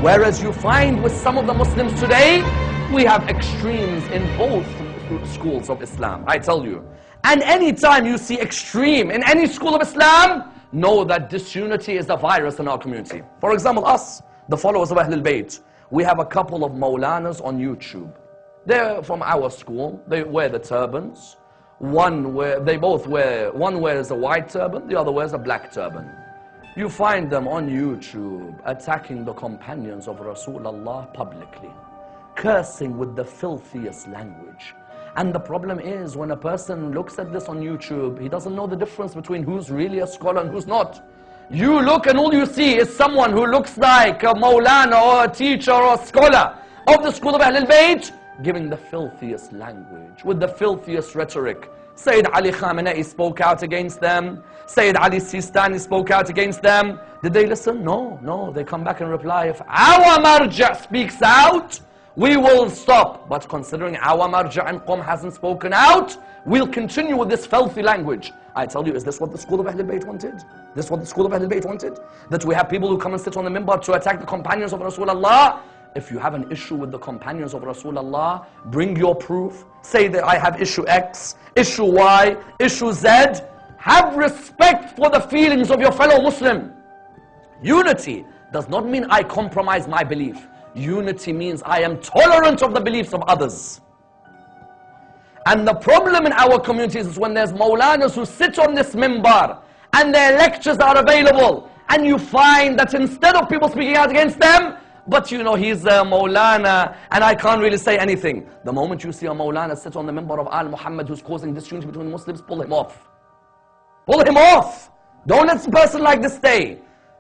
Whereas you find with some of the Muslims today, we have extremes in both schools of Islam, I tell you. And anytime you see extreme in any school of Islam, know that disunity is a virus in our community. For example, us, the followers of Ahlul Bayt, we have a couple of Maulanas on YouTube. They're from our school. They wear the turbans. One wears a white turban, the other wears a black turban. You find them on YouTube attacking the companions of Rasulullah publicly, cursing with the filthiest language. And the problem is, when a person looks at this on YouTube, he doesn't know the difference between who's really a scholar and who's not. You look and all you see is someone who looks like a Maulana or a teacher or a scholar of the school of Ahlul Bayt, giving the filthiest language, with the filthiest rhetoric. Sayyid Ali Khamenei spoke out against them. Sayyid Ali Sistani spoke out against them. Did they listen? No, no. They come back and reply, if our marja speaks out, we will stop. But considering our marja and Qom hasn't spoken out, we'll continue with this filthy language. I tell you, is this what the school of Ahlul Bayt wanted? This what the school of Ahlul Bayt wanted? That we have people who come and sit on the minbar to attack the companions of Rasulullah? If you have an issue with the companions of Rasulullah, bring your proof. Say that I have issue X, issue Y, issue Z. Have respect for the feelings of your fellow Muslim. Unity does not mean I compromise my belief. Unity means I am tolerant of the beliefs of others. And the problem in our communities is when there's Maulanas who sit on this minbar and their lectures are available, and you find that instead of people speaking out against them, but you know, he's a Maulana and I can't really say anything. The moment you see a Maulana sit on the minbar of Al Muhammad who's causing disunity between Muslims, pull him off. Pull him off. Don't let a person like this stay.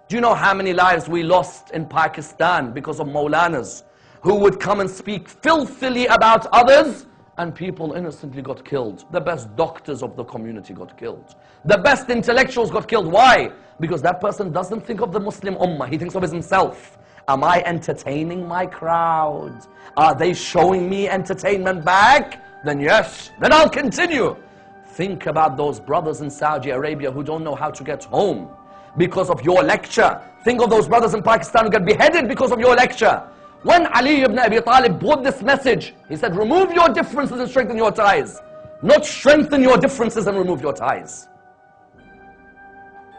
Do you know how many lives we lost in Pakistan because of Maulanas who would come and speak filthily about others, and people innocently got killed? The best doctors of the community got killed. The best intellectuals got killed. Why? Because that person doesn't think of the Muslim Ummah. He thinks of himself. Am I entertaining my crowd? Are they showing me entertainment back? Then yes, then I'll continue. Think about those brothers in Saudi Arabia who don't know how to get home because of your lecture. Think of those brothers in Pakistan who get beheaded because of your lecture. When Ali ibn Abi Talib brought this message, he said, remove your differences and strengthen your ties. Not strengthen your differences and remove your ties.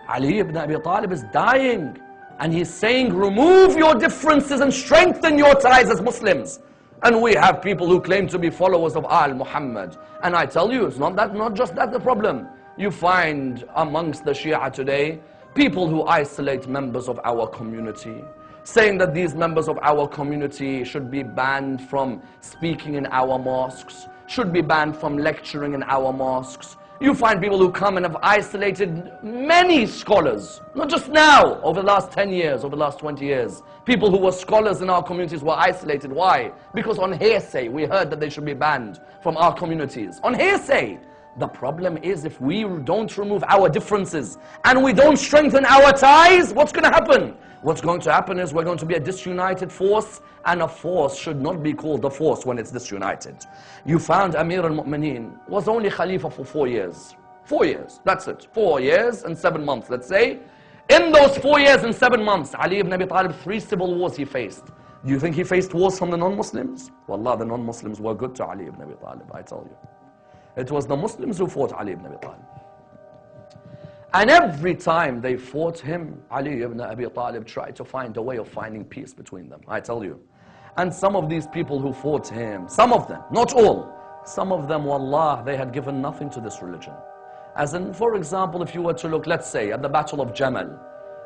Ali ibn Abi Talib is dying. And he's saying, remove your differences and strengthen your ties as Muslims. And we have people who claim to be followers of Al Muhammad. And I tell you, it's not just that the problem. You find amongst the Shia today, people who isolate members of our community, saying that these members of our community should be banned from speaking in our mosques, should be banned from lecturing in our mosques. You find people who come and have isolated many scholars, not just now, over the last 10 years, over the last 20 years. People who were scholars in our communities were isolated. Why? Because on hearsay, we heard that they should be banned from our communities. On hearsay. The problem is, if we don't remove our differences and we don't strengthen our ties, what's going to happen? What's going to happen is we're going to be a disunited force, and a force should not be called a force when it's disunited. You found Amir al-Mu'mineen was only Khalifa for 4 years. 4 years, that's it. 4 years and 7 months, let's say. In those 4 years and 7 months, Ali ibn Abi Talib, 3 civil wars he faced. Do you think he faced wars from the non-Muslims? Wallah, the non-Muslims were good to Ali ibn Abi Talib, I tell you. It was the Muslims who fought Ali ibn Abi Talib. And every time they fought him, Ali ibn Abi Talib tried to find a way of finding peace between them, I tell you. And some of these people who fought him, some of them, not all, some of them, wallah, they had given nothing to this religion. As in, for example, if you were to look, let's say, at the Battle of Jamal.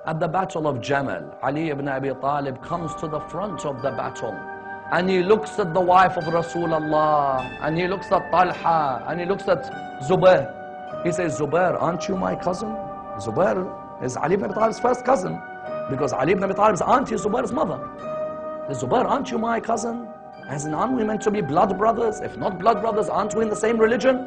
At the Battle of Jamal, Ali ibn Abi Talib comes to the front of the battle, and he looks at the wife of Rasulullah, and he looks at Talha, and he looks at Zubair. He says, Zubair, aren't you my cousin? Zubair is Ali ibn Abi Talib's first cousin, because Ali ibn Abi Talib's auntie is Zubair's mother. Zubair, aren't you my cousin? As in, aren't we meant to be blood brothers? If not blood brothers, aren't we in the same religion?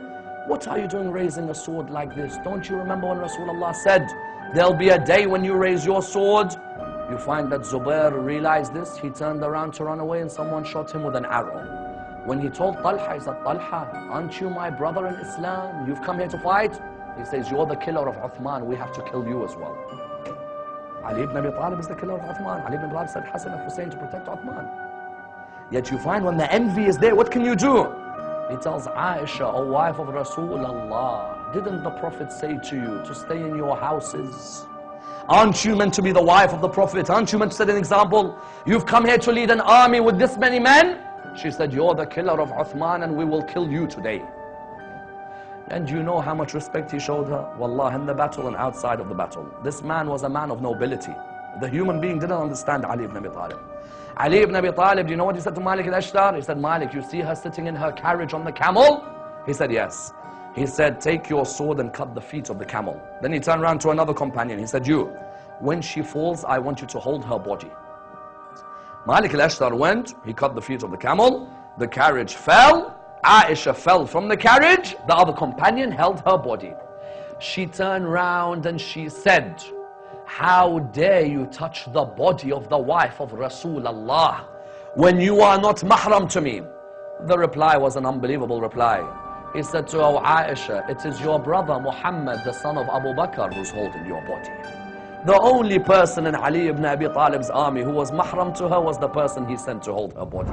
What are you doing raising a sword like this? Don't you remember when Rasulullah said, there'll be a day when you raise your sword? You find that Zubair realized this. He turned around to run away, and someone shot him with an arrow. When he told Talha, he said, Talha, aren't you my brother in Islam? You've come here to fight? He says, you're the killer of Uthman. We have to kill you as well. Ali ibn Abi Talib is the killer of Uthman. Ali ibn Abi Talib said Hassan and Hussein to protect Uthman. Yet you find when the envy is there, what can you do? He tells Aisha, O wife of Rasulullah, didn't the Prophet say to you to stay in your houses? Aren't you meant to be the wife of the Prophet? Aren't you meant to set an example? You've come here to lead an army with this many men? She said, you're the killer of Uthman and we will kill you today. And you know how much respect he showed her? Wallah, in the battle and outside of the battle. This man was a man of nobility. The human being didn't understand Ali ibn Abi Talib. Ali ibn Abi Talib, do you know what he said to Malik al-Ashtar? He said, Malik, you see her sitting in her carriage on the camel? He said, yes. He said, take your sword and cut the feet of the camel. Then he turned around to another companion. He said, you, when she falls, I want you to hold her body. Malik al-Ashtar went, he cut the feet of the camel, the carriage fell, Aisha fell from the carriage, the other companion held her body. She turned round and she said, how dare you touch the body of the wife of Rasulullah when you are not mahram to me? The reply was an unbelievable reply. He said to her, Aisha, it is your brother Muhammad, the son of Abu Bakr, who's holding your body. The only person in Ali ibn Abi Talib's army who was mahram to her was the person he sent to hold her body.